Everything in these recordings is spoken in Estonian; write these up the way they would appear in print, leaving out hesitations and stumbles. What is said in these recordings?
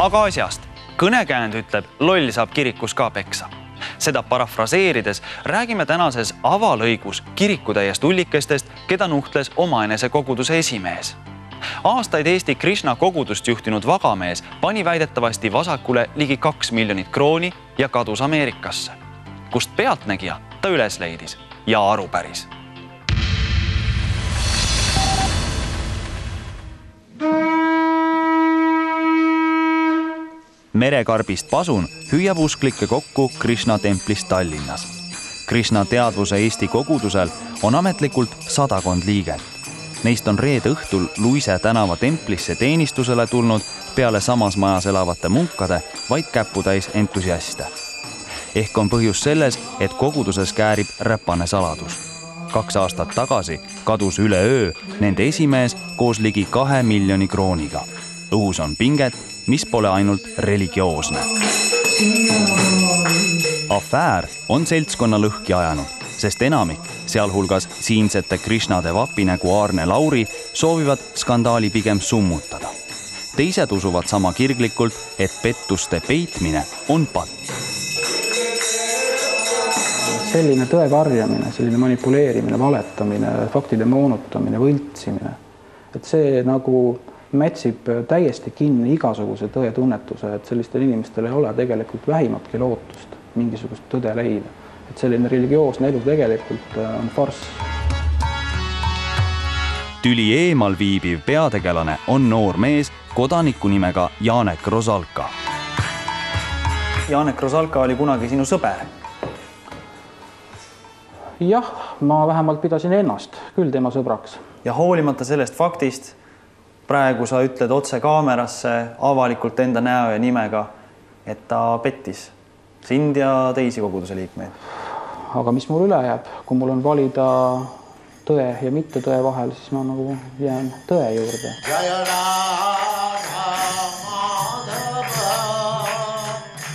Aga asjast. Kõnekäänd ütleb, loll saab kirikus ka peksa. Seda parafraseerides räägime tänases avalõigus kirikutäiest ullikestest, keda nuhtles omaenese koguduse esimees. Aastaid Eesti Krishna kogudust juhtinud vagamees pani väidetavasti vasakule ligi 2 miljonit krooni ja kadus Ameerikasse, kust pealtnägija ta üles leidis ja aru päris. Merekarbist Pasun hüüab usklikke kokku Krishna templis Tallinnas. Krishna teadvuse Eesti kogudusel on ametlikult 100 liiget. Neist on reede õhtul Luise tänava templisse teenistusele tulnud peale samas majas elavate munkade vaid käputäis entusiaste. Ehk on põhjus selles, et koguduses käärib räpane saladus. 2 aastat tagasi kadus üleöö nende esimees koos ligi 2 miljoni krooniga. Õhus on pinget, mis pole ainult religioosne. Afäär on seltskonna lõhki ajanud, sest enamik, sealhulgas siinsete Krishnade vapinägu Aarne Lauri, soovivad skandaali pigem summutada. Teised usuvad sama kirglikult, et pettuste peitmine on patt. Selline tõe karjamine, selline manipuleerimine, valetamine, faktide moonutamine, võltsimine, et see nagu mätsib täiesti kinni igasuguse tõe tunnetuse, et sellistel inimestel ei ole tegelikult vähimatki lootust mingisugust tõde leida. Et selline religioosne elu tegelikult on farss. Tüli eemal viibiv peategelane on noor mees kodaniku nimega Janek Rosalka. Janek Rosalka oli kunagi sinu sõber. Jah, ma vähemalt pidasin ennast küll tema sõbraks. Ja hoolimata sellest faktist, praegu sa ütled otse kaamerasse avalikult enda näo ja nimega, et ta pettis sind ja teisi koguduse liikmeid. Aga mis mul üle jääb? Kui mul on valida tõe ja mitte tõe vahel, siis ma nagu jään tõe juurde.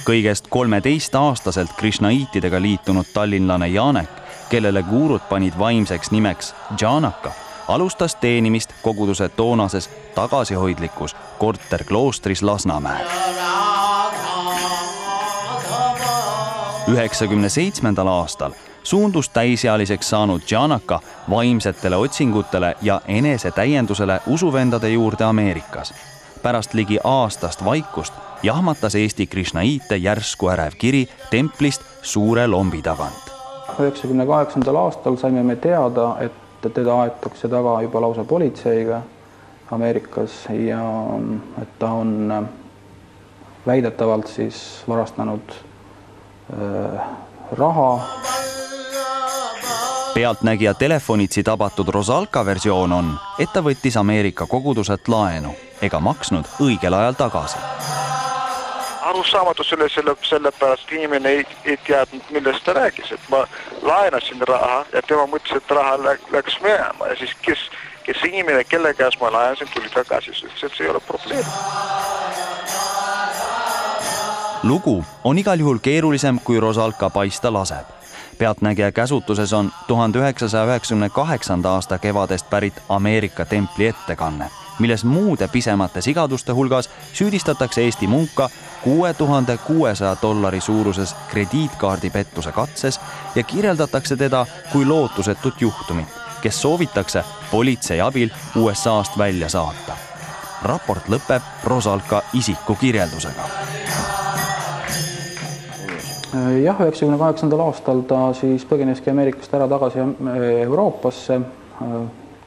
Kõigest 13-aastaselt Krishnaiitidega liitunud tallinlane Janek, kellele guurud panid vaimseks nimeks Janaka, alustas teenimist koguduse toonases tagasihoidlikus korterkloostris Lasnamäel. 97. aastal suundus täisealiseks saanud Janaka vaimsetele otsingutele ja enesetäiendusele usuvendade juurde Ameerikas. Pärast ligi aastast vaikust jahmatas Eesti Krishnaiite järsku ärev kiri templist suure lombi tagant. 98. aastal saime me teada, et teda aetakse taga juba lausa politseiga Ameerikas ja et ta on väidetavalt siis varastanud raha. Pealtnägija telefonitsi tabatud Rosalka versioon on, et ta võttis Ameerika koguduselt laenu ega maksnud õigel ajal tagasi. Arusaamatu sellepärast inimene ei teadnud, millest ta rääkis, et ma laenasin raha ja tema mõtles, et raha läks minema ja siis kes inimene, kelle käes ma laenasin, tuli tagasi, see ei ole probleem. Lugu on igal juhul keerulisem, kui Rosalka paista laseb. Pealtnägija käsutuses on 1998. aasta kevadest pärit Ameerika templi ettekanne, milles muude pisemate sigaduste hulgas süüdistatakse Eesti munka $6600 suuruses krediitkaardipettuse katses ja kirjeldatakse teda kui lootusetut juhtumit, kes soovitakse politsei abil USA'st välja saata. Raport lõpeb Rosalka isiku kirjeldusega. Jah, 98. aastal ta siis põgeneski Ameerikast ära tagasi Euroopasse.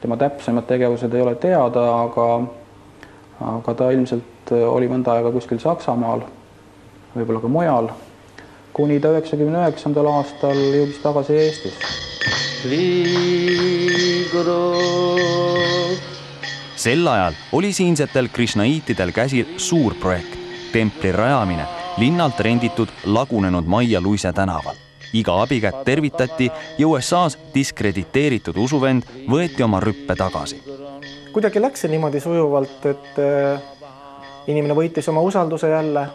Tema täpsemad tegevused ei ole teada, aga ta ilmselt oli mõnda aega kuskil Saksamaal, võib-olla ka mujal, kuni ta 99. aastal jõudis tagasi Eestis. Sel ajal oli siinsetel Krishnaiitidel käsil suur projekt, templi rajamine linnalt renditud lagunenud majja Luise tänaval. Iga abikätt tervitati ja USA's diskrediteeritud usuvend võeti oma rüppe tagasi. Kuidagi läks see niimoodi sujuvalt, et inimene võitis oma usalduse jälle,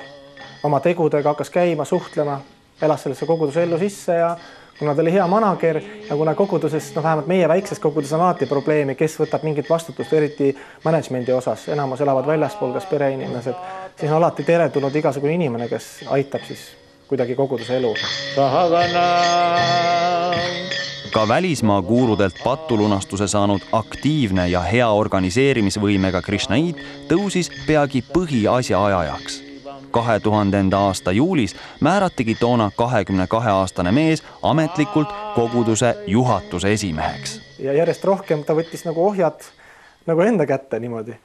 oma tegudega hakkas käima, suhtlema, elas sellesse koguduse ellu sisse ja kuna ta oli hea manager ja kuna koguduses, vähemalt meie väikses koguduses on alati probleemi, kes võtab mingit vastutust, eriti managemendi osas, enamus elavad väljaspool, kas pereinimesed, siis on alati teretulnud igasugune inimene, kes aitab siis kuidagi koguduse elu. Ka välismaa guurudelt patulunastuse saanud aktiivne ja hea organiseerimisvõimega Krishnait tõusis peagi põhiasja ajajaks. 2000. aasta juulis määratigi toona 22-aastane mees ametlikult koguduse juhatuse esimeheks. Ja järjest rohkem ta võttis nagu ohjad nagu enda kätte niimoodi.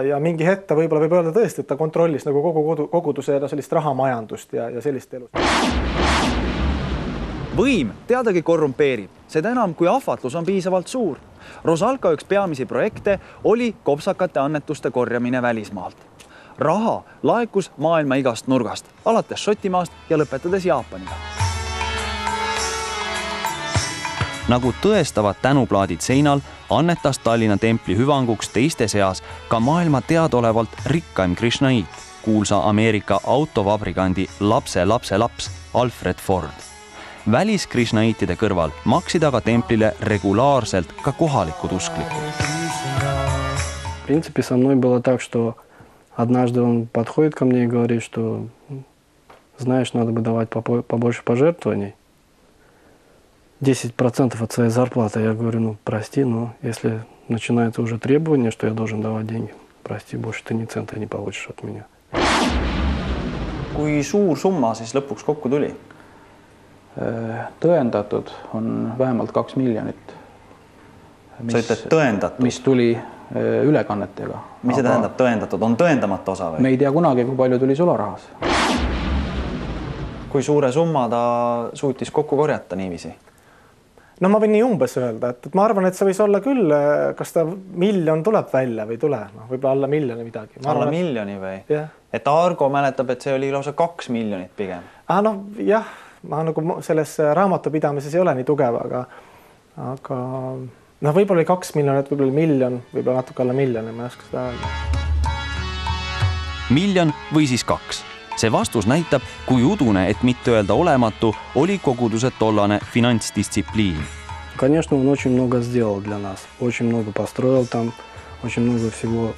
Ja mingi hetk ta võib öelda tõesti, et ta kontrollis nagu kogu koguduse sellist rahamajandust ja sellist elu. Võim teadagi korrumpeerib, seda enam, kui ahvatlus on piisavalt suur. Rosalka üks peamisi projekte oli kopsakate annetuste korjamine välismaalt. Raha laekus maailma igast nurgast, alates Šotimaast ja lõpetades Jaapaniga. Nagu tõestavad tänuplaadid seinal, annetas Tallinna templi hüvanguks teiste seas ka maailma teadolevalt rikkaim Krishnait, kuulsa Ameerika autovabrikandi lapse Alfred Ford. Välis-krishnaitide kõrval maksid aga templile regulaarselt ka kohalikud usklikud. В принципе, со мной было так, что однажды он подходит ко мне и говорит, что, знаешь, надо бы давать побольше пожертвований. 10% от своей зарплаты. Я говорю, прости, но если начинается уже требование, что я должен давать деньги, прости, больше ты ни цента не получишь от меня. Kui suur summa siis lõpuks kokku tuli? Tõendatud on vähemalt 2 miljonit. Sa ütled tõendatud? Mis tuli ülekannetega. Mis see tähendab tõendatud? On tõendamata osa või? Me ei tea kunagi, kui palju tuli sularahas. Kui suure summa ta suutis kokku korjata niiviisi? No ma võin nii umbes öelda, et ma arvan, et see võis olla küll, kas ta miljon tuleb välja või tule, võib-olla alla miljoni midagi. Alla miljoni või? Yeah. Et Argo mäletab, et see oli lausa 2 miljonit pigem. Jah, ma nagu selles raamatupidamises ei ole nii tugev, aga võib-olla oli 2 miljonit, võib-olla miljon, võib-olla natuke alla miljoni, ma ei oska seda öelda. Miljon või siis 2. See vastus näitab, kui udune, et mitte öelda olematu, oli koguduse tollane finantsdistsipliin. Конечно, он очень много сделал для нас. Очень много построил там, очень много всего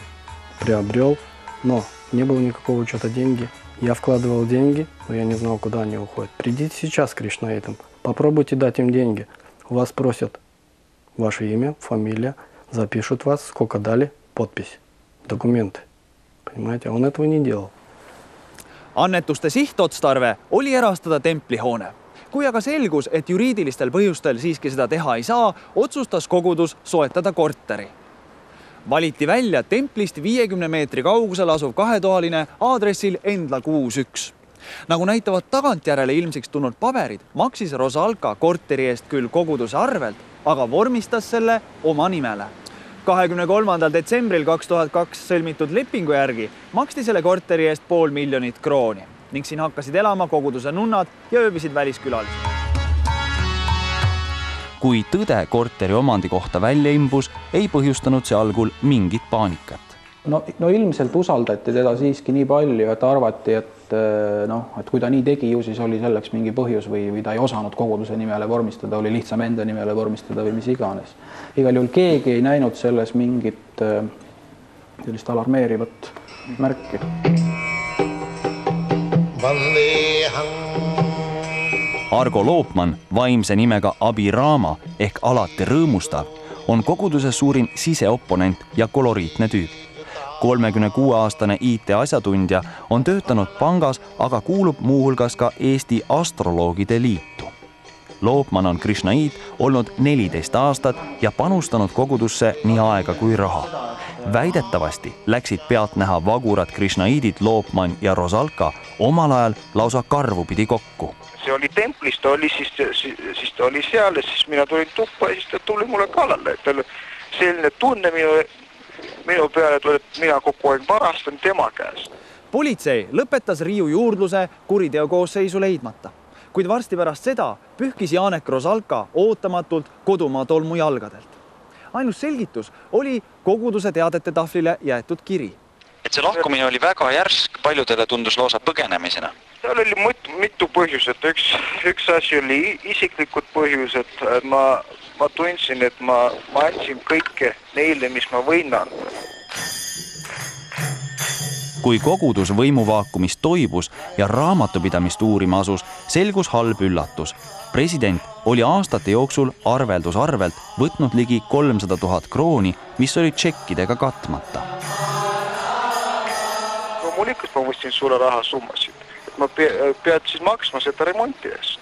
приобрел, но не было никакого учета деньги. Я вкладывал деньги, но я не знал, куда они уходят. Придите сейчас к кришнаитам, попробуйте дать им деньги. У вас просят ваше имя, фамилия, запишут вас, сколько дали, подпись, документы. Понимаете, а он этого не делал. Annetuste sihtotstarve oli erastada templihoone. Kui aga selgus, et juriidilistel põhjustel siiski seda teha ei saa, otsustas kogudus soetada korteri. Valiti välja templist 50 meetri kaugusel asuv 2-toaline aadressil Endla 61. Nagu näitavad tagantjärele ilmsiks tulnud paberid, maksis Rosalka korteri eest küll koguduse arvelt, aga vormistas selle oma nimele. 23. detsembril 2002 sõlmitud lepingu järgi maksti selle korteri eest 500 000 krooni ning siin hakkasid elama koguduse nunnad ja ööbisid väliskülalised. Kui tõde korteri omandi kohta välja imbus, ei põhjustanud see algul mingit paanikat. No ilmselt usaldati teda siiski nii palju, et arvati, et kui ta nii tegi, ju siis oli selleks mingi põhjus või ta ei osanud koguduse nimele vormistada, oli lihtsam enda nimele vormistada või mis iganes. Igal juhul keegi ei näinud selles mingit sellist alarmeerivat märki. Argo Loopman, vaimse nimega Abirama ehk alati rõõmustav, on koguduse suurim siseoponent ja koloriitne tüüp. 36-aastane IT-asjatundja on töötanud pangas, aga kuulub muuhulgas ka Eesti Astroloogide Liitu. Loopman on Krishnait olnud 14 aastat ja panustanud kogudusse nii aega kui raha. Väidetavasti läksid pealtnäha vagurad Krishnaidid Loopman ja Rosalka omal ajal lausa karvupidi kokku. See oli templis, ta oli siis ta oli seal ja siis mina tulin tuppa ja siis ta tuli mulle kallale. Selline tunne minu peale, et mina kogu aeg varastan tema käest. Politsei lõpetas Riiu juurdluse kuriteokoosseisu leidmata, kuid varsti pärast seda pühkis Janek Rosalka ootamatult kodumaa tolmu jalgadelt. Ainus selgitus oli koguduse teadete tahvlile jäetud kiri. Et see lahkumine oli väga järsk, paljudele tundus lausa põgenemisena. Seal oli mitu põhjuset. Üks asi oli isiklikud põhjused. Ma tundsin, et ma andsin kõike neile, mis ma võin anda. Kui kogudus võimuvaakumist toibus ja raamatupidamist uurima asus, selgus halb üllatus. President oli aastate jooksul arveldusarvelt võtnud ligi 300 000 krooni, mis oli tšekkidega katmata. Loomulikult ma võtsin sulle rahasummasid. Ma pead siis maksma seda remonti eest.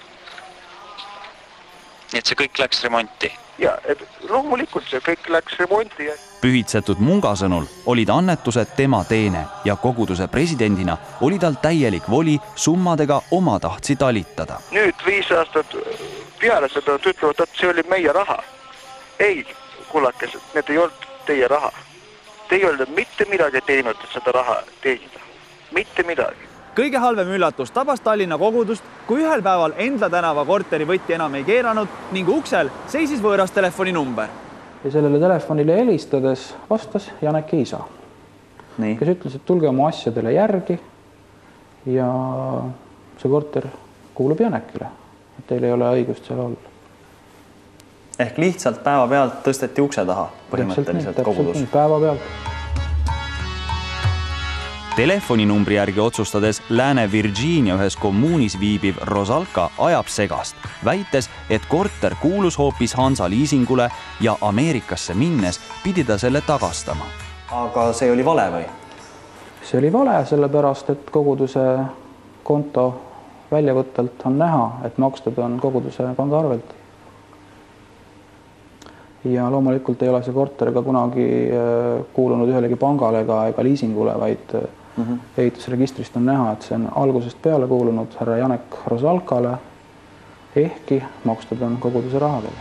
Nii et see kõik läks remonti? Ja, loomulikult see kõik läks remonti. Pühitsetud Munga sõnul olid annetused tema teene ja koguduse presidendina oli tal täielik voli summadega oma tahtsi talitada. Nüüd 5 aastat peale seda ütlevad, et see oli meie raha. Ei, kuulakesed, need ei olnud teie raha. Te ei olnud mitte midagi teinud, et seda raha teenida. Mitte midagi. Kõige halvem üllatus tabas Tallinna kogudust, kui ühel päeval Endla tänava korteri võtti enam ei keeranud ning uksel seisis võõras telefoninumber. Ja sellele telefonile helistades vastas Janek Iisa, kes ütles, et tulge oma asjadele järgi ja see korter kuulub Janekile, et teil ei ole õigust seal olla. Ehk lihtsalt päeva pealt tõsteti ukse taha põhimõtteliselt kogudus. Päeva pealt. Telefoninumbri järgi otsustades Lääne Virginia ühes kommuunis viibiv Rosalka ajab segast, väites, et korter kuulus hoopis Hansa liisingule ja Ameerikasse minnes pidi ta selle tagastama. Aga see oli vale või? See oli vale, sellepärast, et koguduse konto väljavõttelt on näha, et makstud on koguduse pangaarvelt. Ja loomulikult ei ole see korter ka kunagi kuulunud ühelegi pangale ega liisingule, vaid ehitusregistrist on näha, et see on algusest peale kuulunud härra Janek Rosalkale, ehkki makstud on koguduse rahadele.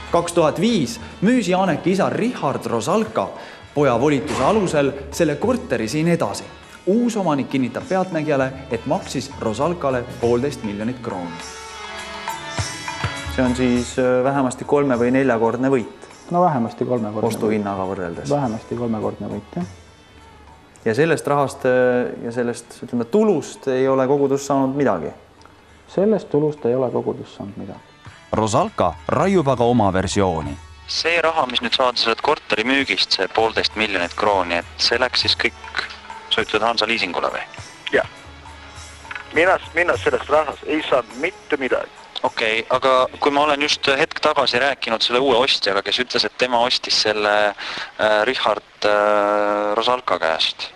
– 2005 müüs Janek isa Richard Rosalka poja volituse alusel selle korteri siin edasi. Uus omanik kinnitab pealtnägijale, et maksis Rosalkale 1,5 miljonit krooni. See on siis vähemasti 3- või 4-kordne võit. No vähemasti 3-kordne võit. Ostuhinnaga võrreldes. Vähemasti 3-kordne võit, jah. Ja sellest rahast ja sellest tulust ei ole kogudus saanud midagi? Sellest tulust ei ole kogudus saanud midagi. Rosalka raiub aga oma versiooni. See raha, mis nüüd saad sellelt korteri müügist, see 1,5 miljonit krooni, et see läks siis kõik sõitud Hansa liisingule või? Jah. Mina sellest rahas ei saanud mitte midagi. Okei, aga kui ma olen just hetk tagasi rääkinud selle uue ostjaga, kes ütles, et tema ostis selle Richard Rosalka käest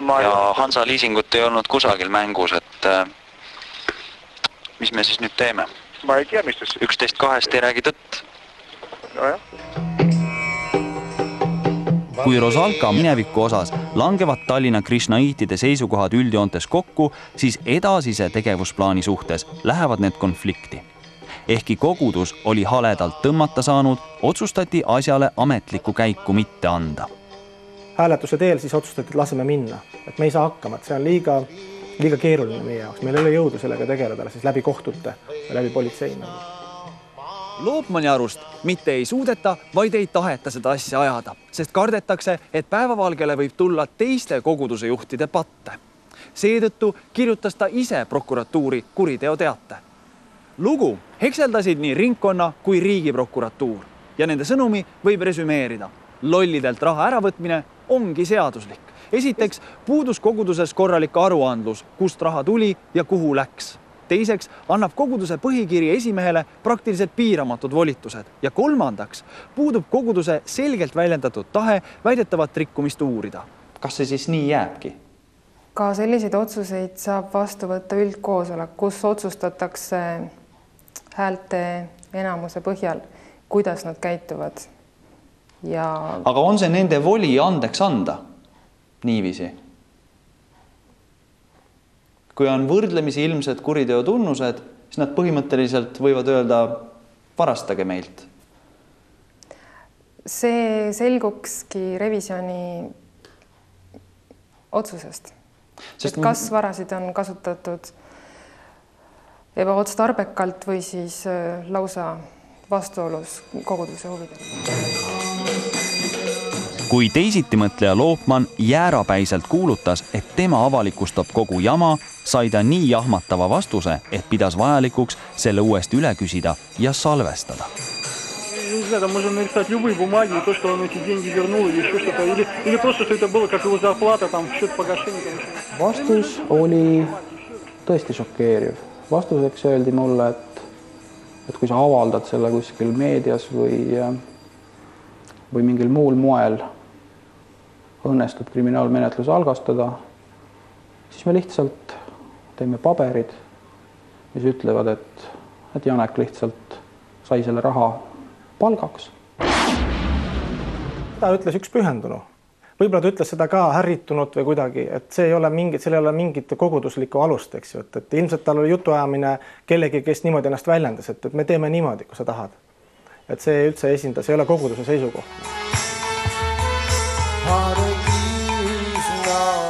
ja Hansa liisingut ei olnud kusagil mängus, et mis me siis nüüd teeme? Ma ei tea, mis te... 11-2 ei räägi tõtt. No jah. Kui Rosalka mineviku osas langevad Tallinna krishnaitide seisukohad üldjoontes kokku, siis edasise tegevusplaani suhtes lähevad need konflikti. Ehkki kogudus oli haledalt tõmmata saanud, otsustati asjale ametlikku käiku mitte anda. Hääletuse teel siis otsustati, et laseme minna, et me ei saa hakkama, et see on liiga keeruline meie jaoks. Meil ei ole jõudu sellega tegeleda siis läbi kohtute ja läbi politseina. Loopmani arust mitte ei suudeta, vaid ei taheta seda asja ajada, sest kardetakse, et päevavalgele võib tulla teiste koguduse juhtide patte. Seetõttu kirjutas ta ise prokuratuuri kuriteoteate. Lugu hekseldasid nii ringkonna kui riigiprokuratuur ja nende sõnumi võib resümeerida. Lollidelt raha äravõtmine ongi seaduslik. Esiteks puudus koguduses korralik aruandlus, kust raha tuli ja kuhu läks. Teiseks annab koguduse põhikiri esimehele praktiliselt piiramatud volitused ja kolmandaks puudub koguduse selgelt väljendatud tahe väidetavat rikkumist uurida. Kas see siis nii jääbki? Ka selliseid otsuseid saab vastu võtta üldkoosolek, kus otsustatakse häälte enamuse põhjal, kuidas nad käituvad. Aga on see nende voli andeks anda niiviisi? Kui on võrdlemisi ilmsed kuriteo tunnused, siis nad põhimõtteliselt võivad öelda, varastage meilt. See selgukski revisjoni otsusest. Et kas varasid on kasutatud ebaotstarbekalt või siis lausa vastuolus koguduse huvidega. kui teisitimõtleja Loopman jäärapäiselt kuulutas, et tema avalikustab kogu jama, sai ta nii jahmatava vastuse, et pidas vajalikuks selle uuesti üle küsida ja salvestada. Можно нарисовать любые бумаги, и то, что он эти деньги вернул, или еще что-то, или просто, что это было как его зарплата, там, счет погашения. Vastus oli tõesti šokeeriv. Vastuseks öeldi mulle, et kui sa avaldad selle kuskil meedias või mingil muul moel õnnestub kriminaalmenetluse algastada, siis me lihtsalt teeme paberid, mis ütlevad, et Janek lihtsalt sai selle raha palgaks. Ta ütles üks pühendunu. Võib-olla ta ütles seda ka härritunut või kuidagi, et see ei ole seal ei ole mingit koguduslikku alust, eks ju, et ilmselt tal oli jutuajamine kellegi, kes niimoodi ennast väljendas, et me teeme niimoodi, kui sa tahad. Et see üldse esindas, ei ole koguduse seisukoht.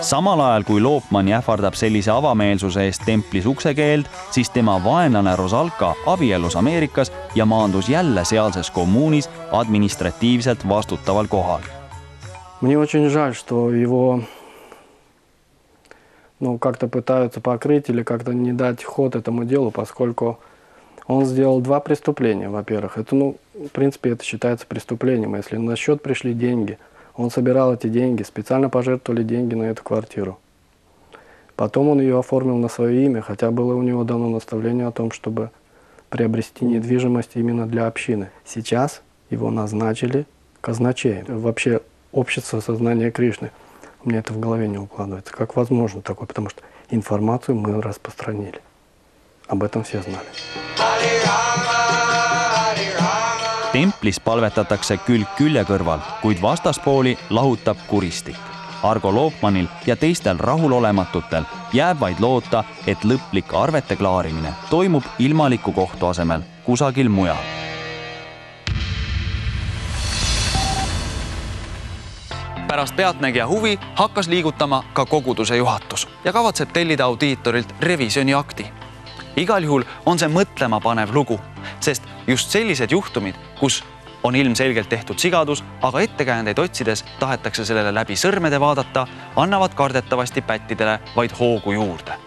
Samal ajal, kui Loopman ähvardab sellise avameelsuse eest templis uksekeeld, siis tema vaenlane Rosalka abiellus Ameerikas ja maandus jälle sealses kommuunis administratiivselt vastutaval kohal. Мне очень жаль, что его как-то пытаются покрыть или как-то не дать ход этому делу, поскольку он сделал 2 преступления, во-первых. Это, в принципе, это считается преступлением. Если на счет пришли деньги, он собирал эти деньги, специально пожертвовали деньги на эту квартиру. Потом он ее оформил на свое имя, хотя было у него дано наставление о том, чтобы приобрести недвижимость именно для общины. Сейчас его назначили казначеем. Вообще общество сознания Кришны. У меня это в голове не укладывается. Как возможно такое? Потому что информацию мы распространили. Об этом все знали. Templis palvetatakse külg külje kõrval, kuid vastaspooli lahutab kuristik. Argo Loopmanil ja teistel rahulolematutel jääb vaid loota, et lõplik arvete klaarimine toimub ilmaliku kohtu asemel kusagil mujal. Pärast pealtnägija huvi hakkas liigutama ka koguduse juhatus ja kavatseb tellida audiitorilt revisjoni akti. Igal juhul on see mõtlema panev lugu, sest just sellised juhtumid, kus on ilmselgelt tehtud sigadus, aga ettekäändeid otsides tahetakse sellele läbi sõrmede vaadata, annavad kardetavasti pättidele vaid hoogu juurde.